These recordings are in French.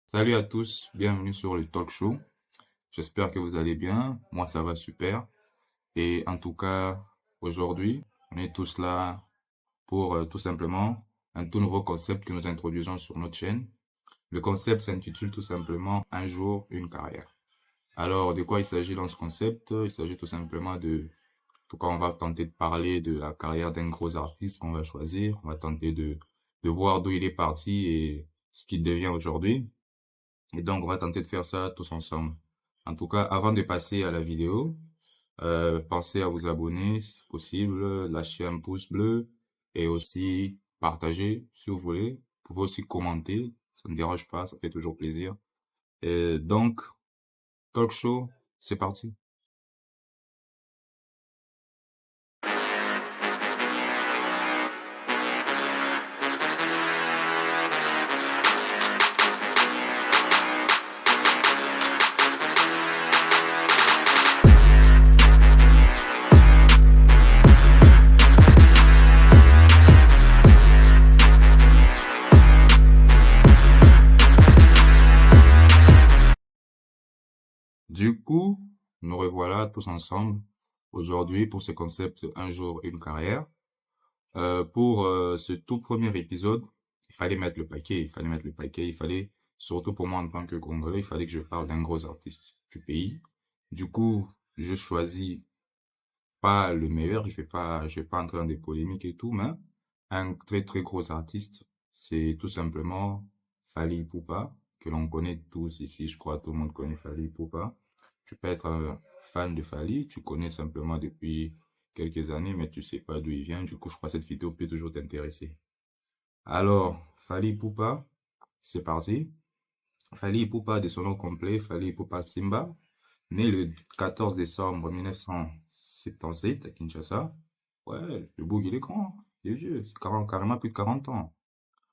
Salut à tous, bienvenue sur le talk show. J'espère que vous allez bien. Moi, ça va super. Et en tout cas, aujourd'hui, on est tous là pour tout simplement un tout nouveau concept que nous introduisons sur notre chaîne. Le concept s'intitule tout simplement Un jour, une carrière. Alors, de quoi il s'agit dans ce concept? Il s'agit tout simplement en tout cas, on va tenter de parler de la carrière d'un gros artiste qu'on va choisir. On va tenter de voir d'où il est parti et ce qu'il devient aujourd'hui. Et donc, on va tenter de faire ça tous ensemble. En tout cas, avant de passer à la vidéo, pensez à vous abonner si possible, lâcher un pouce bleu et aussi partager si vous voulez. Vous pouvez aussi commenter, ça ne dérange pas, ça fait toujours plaisir. Et donc, talk show, c'est parti. Du coup, nous revoilà tous ensemble aujourd'hui pour ce concept Un jour, une carrière. Pour ce tout premier épisode, il fallait mettre le paquet, il fallait, surtout pour moi en tant que Congolais, il fallait que je parle d'un gros artiste du pays. Du coup, je choisis pas le meilleur, je vais pas entrer dans des polémiques et tout, mais un très très gros artiste, c'est tout simplement Fally Ipupa, que l'on connaît tous ici, je crois tout le monde connaît Fally Ipupa. Tu peux être un fan de Fally, tu connais simplement depuis quelques années, mais tu sais pas d'où il vient. Du coup, je crois que cette vidéo peut toujours t'intéresser. Alors, Fally Ipupa, c'est parti. Fally Ipupa, de son nom complet, Fally Ipupa Simba, né le 14 décembre 1977 à Kinshasa. Ouais, le bouc, il est grand, il est vieux, c'est carrément plus de 40 ans.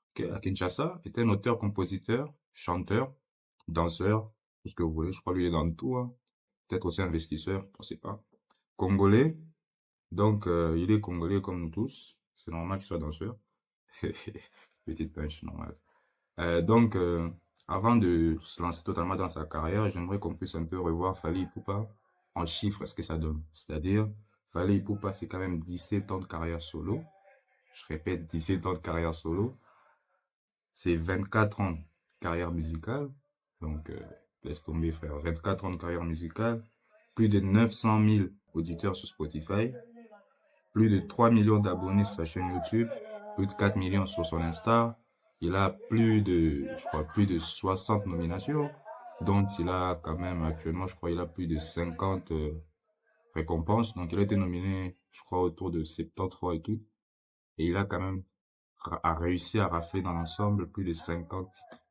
Ok, à Kinshasa, était un auteur, compositeur, chanteur, danseur, tout ce que vous voulez. Je crois lui, il est dans tout, hein. Peut-être aussi investisseur, je sais pas. Congolais, donc il est congolais comme nous tous. C'est normal qu'il soit danseur. Petite punch, normal. Donc, avant de se lancer totalement dans sa carrière, j'aimerais qu'on puisse un peu revoir Fally Ipupa en chiffres, ce que ça donne. C'est-à-dire, Fally Ipupa, c'est quand même 17 ans de carrière solo. Je répète, 17 ans de carrière solo. C'est 24 ans de carrière musicale. Donc, laisse tomber, frère. 24 ans de carrière musicale. Plus de 900 000 auditeurs sur Spotify. Plus de 3 millions d'abonnés sur sa chaîne YouTube. Plus de 4 millions sur son Insta. Il a je crois, plus de 60 nominations, dont il a quand même actuellement, je crois, il a plus de 50 récompenses. Donc, il a été nominé, je crois, autour de 70 fois et tout. Et il a quand même réussi à rafler dans l'ensemble plus de 50 titres.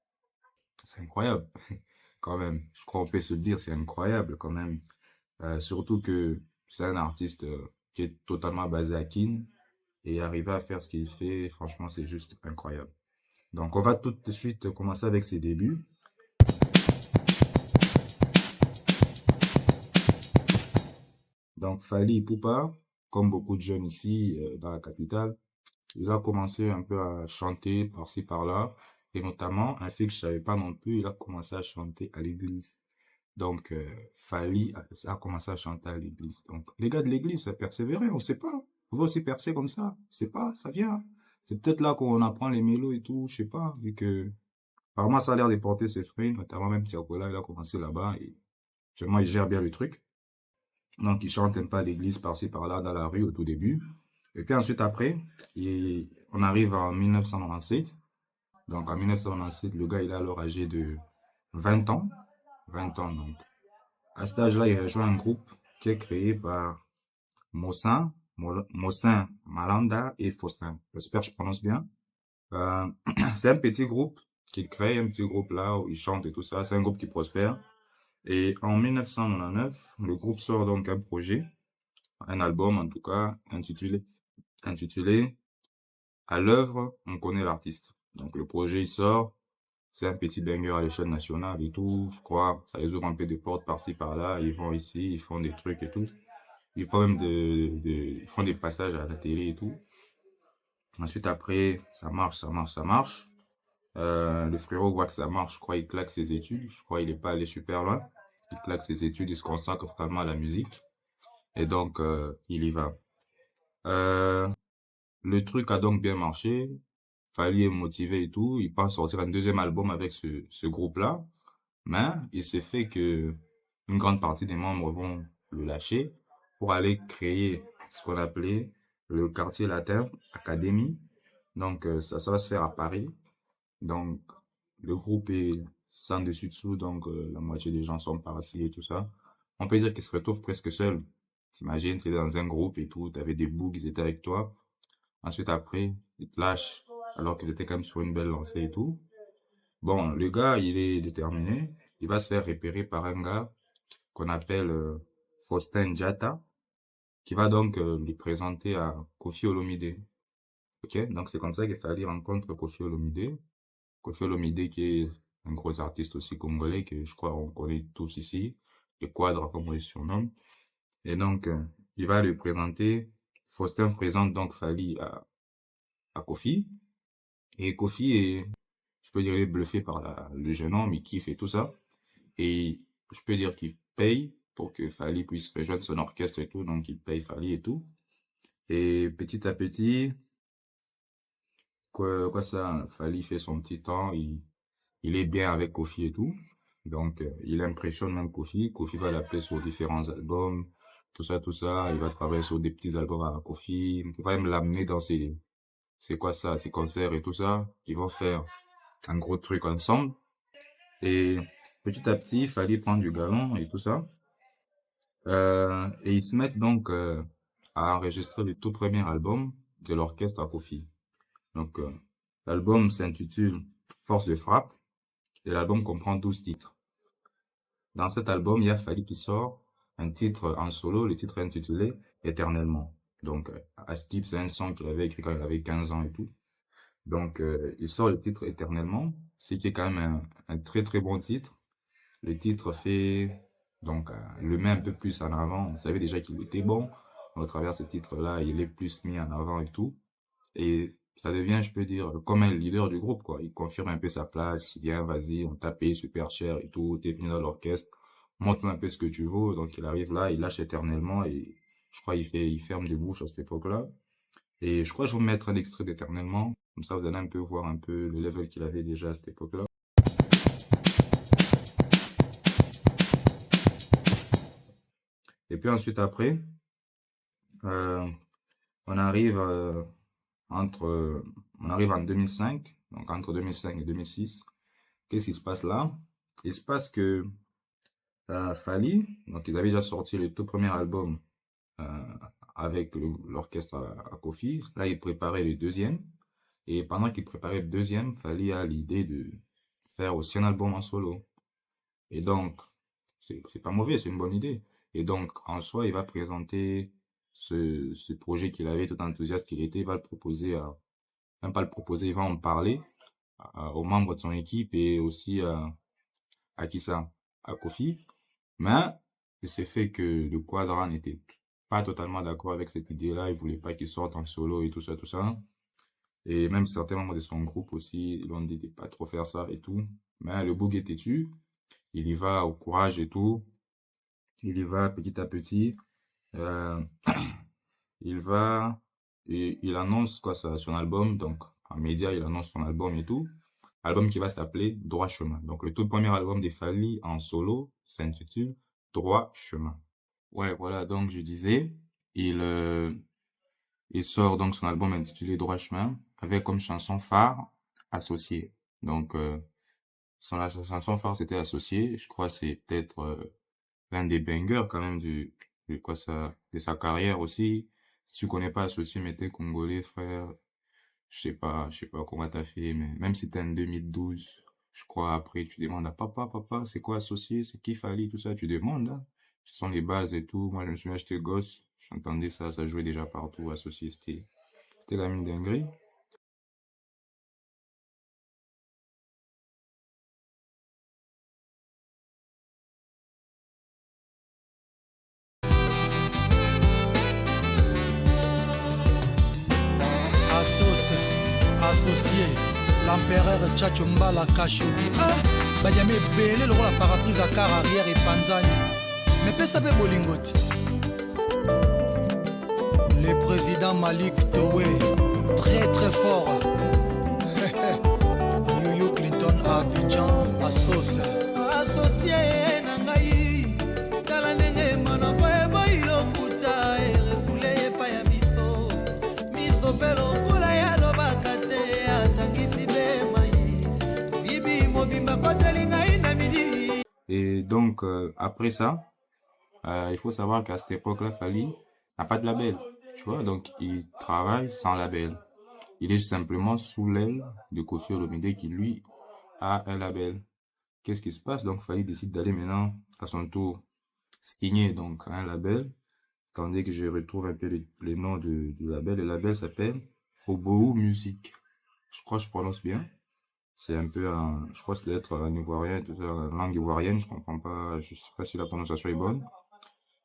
C'est incroyable, quand même. Je crois qu'on peut se le dire, c'est incroyable quand même. Surtout que c'est un artiste qui est totalement basé à Kin et arriver à faire ce qu'il fait, franchement, c'est juste incroyable. Donc, on va tout de suite commencer avec ses débuts. Donc, Fally Ipupa, comme beaucoup de jeunes ici dans la capitale, il a commencé un peu à chanter par-ci par-là. Et notamment, un fait que je savais pas non plus, il a commencé à chanter à l'église. Donc, Fally a commencé à chanter à l'église. Donc, les gars de l'église, persévérer, on sait pas. Vous pouvez aussi percer comme ça. C'est pas, ça vient. C'est peut-être là qu'on apprend les mélos et tout, je sais pas, vu que, apparemment, ça a l'air de porter ses fruits, notamment même Tiakola, il a commencé là-bas et, actuellement, il gère bien le truc. Donc, il chante un peu à l'église par-ci par-là dans la rue au tout début. Et puis ensuite, après, on arrive en 1997. Donc, en 1997, le gars, il est alors âgé de 20 ans. 20 ans, donc. À cet âge-là, il rejoint un groupe qui est créé par Mossin Malanda et Faustin. J'espère que je prononce bien. Euh, c'est un petit groupe qu'il crée, un petit groupe là où ils chantent et tout ça. C'est un groupe qui prospère. Et en 1999, le groupe sort donc un projet, un album en tout cas, intitulé À l'œuvre, on connaît l'artiste. Donc le projet il sort, c'est un petit banger à l'échelle nationale et tout, je crois, ça les ouvre un peu des portes par-ci par-là, ils vont ici, ils font des trucs et tout. Ils font même ils font des passages à la télé et tout. Ensuite après, ça marche. Le frérot voit que ça marche, je crois il claque ses études, je crois il est pas allé super loin. Il claque ses études, il se consacre totalement à la musique. Et donc, il y va. Euh, le truc a donc bien marché. Fally est motivé et tout. Il pense sortir un deuxième album avec ce groupe-là. Mais il se fait que une grande partie des membres vont le lâcher pour aller créer ce qu'on appelait le quartier latin Academy. Donc, ça va se faire à Paris. Donc, le groupe est sans dessus dessous, donc la moitié des gens sont partis et tout ça. On peut dire qu'ils se retrouvent presque seuls. T'imagines, tu es dans un groupe et tout, t'avais des bougs, ils étaient avec toi. Ensuite, après, ils te lâchent alors qu'ils étaient quand même sur une belle lancée et tout. Bon, le gars, il est déterminé. Il va se faire repérer par un gars qu'on appelle Faustin Diatta, qui va donc lui présenter à Koffi Olomide. Ok, donc c'est comme ça qu'il fallait rencontrer Koffi Olomide. Koffi Olomide qui est un gros artiste aussi congolais que je crois on connaît tous ici, le Quadra comme on le surnomme. Et donc il va lui présenter, Faustin présente donc Fally à Koffi. Et Koffi est, je peux dire, il est bluffé par le jeune homme, il kiffe et tout ça. Et je peux dire qu'il paye pour que Fally puisse rejoindre son orchestre et tout, donc il paye Fally et tout. Et petit à petit, quoi ça, Fally fait son petit temps, il est bien avec Koffi et tout. Donc, il impressionne même Koffi. Koffi va l'appeler sur différents albums, tout ça. Il va travailler sur des petits albums à Koffi. Il va même l'amener dans ses concerts et tout ça. Ils vont faire un gros truc ensemble. Et petit à petit, il fallait prendre du galon et tout ça. Et ils se mettent donc à enregistrer le tout premier album de l'orchestre à Koffi. Donc, l'album s'intitule Force de frappe et l'album comprend 12 titres. Dans cet album, il y a Fally qui sort un titre en solo, le titre est intitulé Éternellement. Donc, Askip, c'est un son qu'il avait écrit quand il avait 15 ans et tout. Donc, il sort le titre Éternellement, ce qui est quand même un très très bon titre. Le titre fait, donc, le met un peu plus en avant. On savait déjà qu'il était bon. Au travers de ce titre-là, il est plus mis en avant et tout. Et ça devient, je peux dire, comme un leader du groupe, quoi. Il confirme un peu sa place. Il vient, vas-y, on t'a payé super cher et tout. T'es venu dans l'orchestre. Montre-nous un peu ce que tu vaux. Donc, il arrive là, il lâche éternellement et je crois il ferme des bouches à cette époque-là. Et je crois que je vais vous mettre un extrait d'éternellement. Comme ça, vous allez un peu voir un peu le level qu'il avait déjà à cette époque-là. Et puis ensuite, après, euh, on arrive, entre, on arrive en 2005. Donc, entre 2005 et 2006. Qu'est-ce qui se passe là? Il se passe que Fally, donc ils avaient déjà sorti le tout premier album euh, avec l'orchestre à Koffi. Là, ils préparaient le deuxième. Et pendant qu'ils préparaient le deuxième, Fally a l'idée de faire aussi un album en solo. Et donc, c'est pas mauvais, c'est une bonne idée. Et donc, en soi, il va présenter ce projet qu'il avait, tout enthousiaste qu'il était, il va le proposer même pas le proposer, il va en parler aux membres de son équipe et aussi à qui ça? À Koffi. Mais il s'est fait que le Quadra n'était pas totalement d'accord avec cette idée-là. Il voulait pas qu'il sorte en solo et tout ça, tout ça. Et même certains membres de son groupe aussi, ils l'ont dit de pas trop faire ça et tout. Mais le bouc est têtu. Il y va au courage et tout. Il y va petit à petit. Euh, il va et il annonce quoi ça, son album. Donc, en média, il annonce son album et tout. Album qui va s'appeler Droit Chemin. Donc, le tout premier album des Fally en solo s'intitule Droit Chemin. Ouais, voilà, donc je disais, il, euh, il sort donc son album intitulé Droit Chemin avec comme chanson phare Associé. Donc, la chanson phare c'était Associé. Je crois que c'est peut-être l'un des bangers quand même de sa carrière aussi. Si tu connais pas Associé, mais t'es congolais, frère, je sais pas comment t'as fait, mais même si t'es en 2012, je crois après, tu demandes à papa, c'est quoi associé, c'est qui Fally, tout ça, tu demandes, hein. Ce sont les bases et tout. Moi, je me souviens, j'étais gosse, j'entendais ça, ça jouait déjà partout, associé, c'était la mine dinguerie. Associé, l'empereur Tchatchombala Khashoggi. Ah, badiame belé lokola paraprise à car arrière et panzani. Mais pesa pe bolingoti. Le président Malik Towe, très très fort. Yoyo Clinton à Abidjan, à Sauce. Associé Nangaï, Talanenge Manako e Boilo Kuta e refoulé pa ya miso. Miso pelo kula ya lobakate atangisi be mai. Yibi mobimba kotelinga ina midi. Et donc, après ça, il faut savoir qu'à cette époque-là, Fally n'a pas de label. Tu vois, donc il travaille sans label. Il est simplement sous l'aile de Koffi Olomide qui, lui, a un label. Qu'est-ce qui se passe? Donc, Fally décide d'aller maintenant, à son tour, signer donc un label. Attendez que je retrouve un peu les noms du label. Le label s'appelle Oboou Music. Je crois que je prononce bien. C'est un peu je crois que ça doit être un ivoirien, tout ça, en langue ivoirienne, je comprends pas, je sais pas si la prononciation est bonne.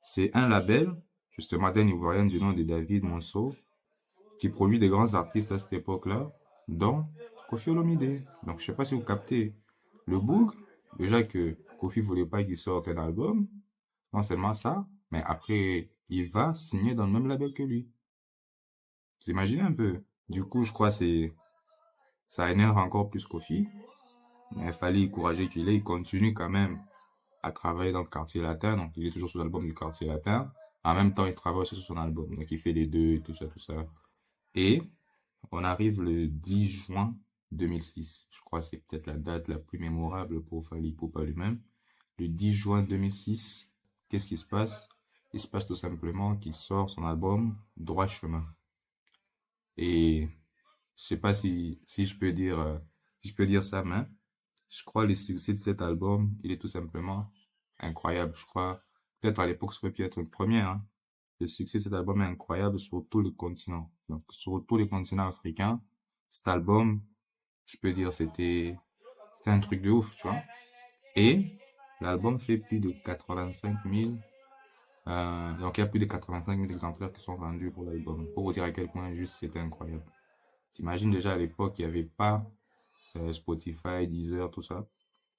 C'est un label, justement, d'un ivoirien du nom de David Monceau, qui produit des grands artistes à cette époque-là, dont Koffi Olomide. Donc, je sais pas si vous captez le boug. Déjà que Koffi voulait pas qu'il sorte un album, non seulement ça, mais après, il va signer dans le même label que lui. Vous imaginez un peu? Du coup, je crois que ça énerve encore plus Koffi. Mais il fallait courageux qu'il est, il continue quand même à travailler dans le quartier latin, donc il est toujours sur l'album du quartier latin. En même temps, il travaille aussi sur son album, donc il fait les deux, tout ça, tout ça. Et on arrive le 10 juin 2006. Je crois que c'est peut-être la date la plus mémorable pour Fally Ipupa lui-même. Le 10 juin 2006, qu'est-ce qui se passe? Il se passe tout simplement qu'il sort son album Droit Chemin. Et je sais pas si je peux dire, si je peux dire ça, mais je crois le succès de cet album, il est tout simplement incroyable. Je crois, peut-être à l'époque, ça aurait pu être le premier, hein. Le succès de cet album est incroyable sur tous les continents. Donc, sur tous les continents africains, cet album, je peux dire, c'était un truc de ouf, tu vois. Et l'album fait plus de 85 000, donc il y a plus de 85 000 exemplaires qui sont vendus pour l'album. Pour vous dire à quel point juste c'était incroyable. T'imagines déjà à l'époque, il n'y avait pas Spotify, Deezer, tout ça.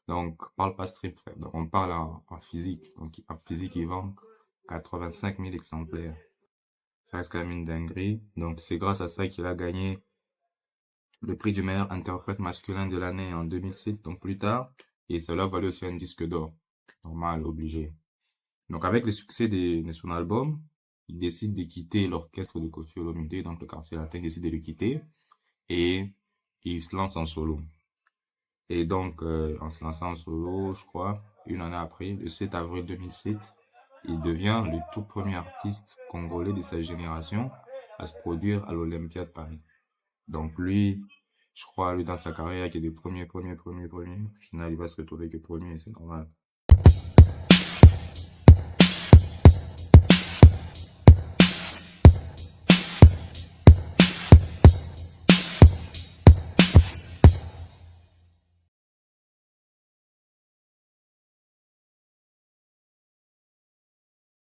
Donc, on parle pas stream, frère. Donc, on parle en physique. Donc, en physique, ils vendent 85 000 exemplaires. Ça reste quand même une dinguerie. Donc, c'est grâce à ça qu'il a gagné le prix du meilleur interprète masculin de l'année en 2007, donc plus tard. Et cela valait aussi un disque d'or. Normal, obligé. Donc, avec le succès de son album, il décide de quitter l'orchestre de Koffi Olomide, donc le quartier latin décide de le quitter. Et il se lance en solo. Et donc, en se lançant en solo, je crois, une année après, le 7 avril 2007, il devient le tout premier artiste congolais de sa génération à se produire à l'Olympia de Paris. Donc lui, je crois, lui dans sa carrière, qui est des premiers. Au final, il va se retrouver que premier, c'est normal.